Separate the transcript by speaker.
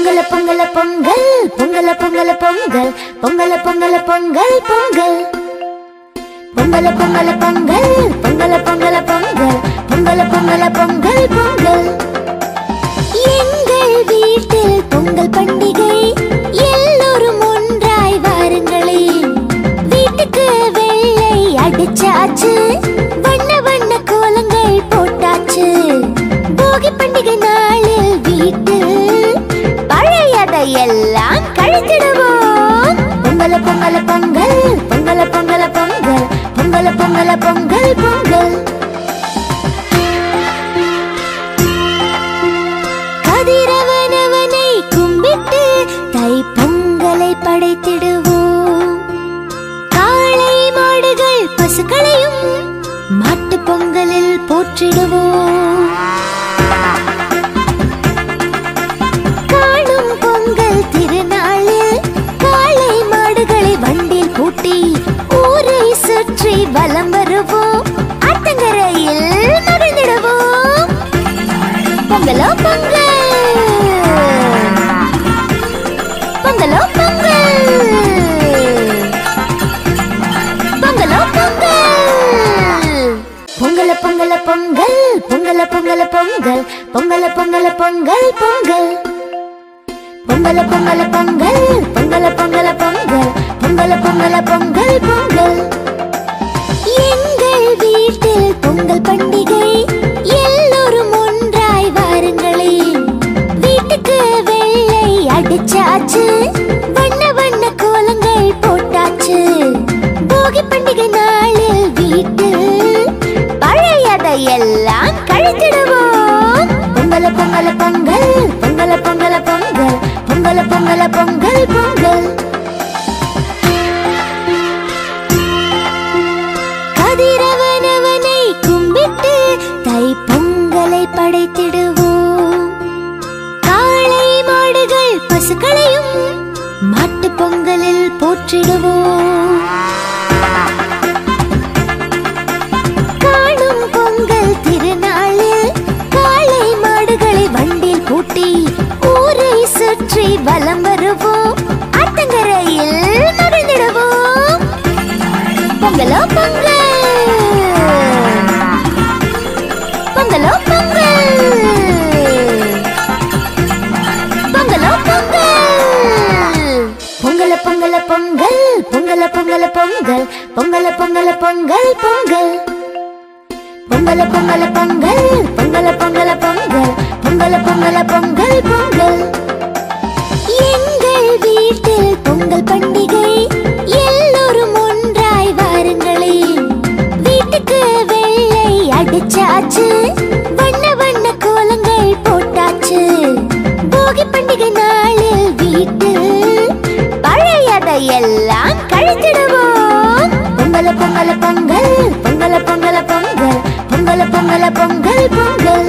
Speaker 1: பொங்கல பொங்கல பொங்கல் பொங்கல பொங்கல பொங்கல் பொங்கல பொங்கல பொங்கல் பொங்கல் பொங்கல பொங்கல பொங்கல் பொங்கல பொங்கல பொங்கல் பொங்கல பொங்கல பொங்கல் பொங்கல் எங்கள் வீட்டில் பொங்கல் பண்டிகை எல்லோரும் ஒன்றாய் வாருங்களே வீட்டுக்கு வெள்ளை அடிச்சாச்சு வண்ண வண்ண கோலங்கள் போட்டாச்சு போகி பண்டிகை நாளில் வீட்டில் எல்லாம் கழித்திடுவோம் பொங்கல பொங்கல பொங்கல் பொங்கல பொங்கல பொங்கல் பொங்கல பொங்கல பொங்கல் பொங்கல் கதிரவனவனை கும்பிட்டு தை பொங்கலை படைத்திடுவோம் காளை மாடுகள் பசுக்களையும் மாட்டு பொங்கலில் போற்றிடுவோம் திருநாளில் காளை மாடுகளை வண்டில் பூட்டி ஊரை சுற்றி வலம் வருவோம் ஆத்தங்கரையில் மகிழ்ந்திடுவோம் பொங்கலோ பொங்கல் பொங்கலோ பொங்கல் பொங்கலோ பொங்கல் பொங்கல பொங்கல பொங்கல் பொங்கல பொங்கல பொங்கல் பொங்கல பொங்கல பொங்கல் பொங்கல் பொங்கல பொங்கல பொங்கல் பொங்கல பொங்கல பொங்கல் பொங்கல பொங்கல பொங்கல் பொங்கல் எங்கள் வீட்டில் பொங்கல் பண்டிகை எல்லோரும் ஒன்றாய் வாருங்களே வீட்டுக்கு வெள்ளை அடிச்சாச்சு வண்ண வண்ண கோலங்கள் போட்டாச்சு போகி பண்டிகை நாளில் வீட்டில் பழையதை எல்லாம் கழித்திடுவோம் பொங்கல பொங்கல பொங்கல் பொங்கல பொங்கல பொங்கல் பொங்கல பொங்கல பொங்கல் பொங்கல் கதிரவனவனை கும்பிட்டு தை பொங்கலை படைத்திடுவோம் காளை மாடுகள் பசுக்களையும் மாட்டு பொங்கலில் போற்றிடுவோம் காணும் பொங்கல் திருநாளில் காளை மாடுகளை வண்டில் பூட்டி ஊரை சுற்றி வலம் வருவோம் ஆத்தங்கரையில் மகிழ்ந்திடுவோம் பொங்கலோ பொங்கல் பொங்கலோ பொங்கல் பொங்கலோ பொங்கல் பொங்கல பொங்கல பொங்கல் பொங்கல பொங்கல பொங்கல் பொங்கல பொங்கல பொங்கல் பொங்கல் பொங்கல பொங்கல பொங்கல் பொங்கல பொங்கல பொங்கல் பொங்கல பொங்கல பொங்கல் பொங்கல் எங்கள் வீட்டில் பொங்கல் பண்டிகை எல்லோரும் ஒன்றாய் வாருங்களே வீட்டுக்கு வெள்ளை அடிச்சாச்சு வண்ண வண்ண கோலங்கள் போட்டாச்சு போகி பண்டிகை நாளில் வீட்டில் பழையதை எல்லாம் கழித்திடுவோம் பொங்கல பொங்கல பொங்கல் பொங்கல பொங்கல பொங்கல் பொங்கல பொங்கல பொங்கல் பொங்கல்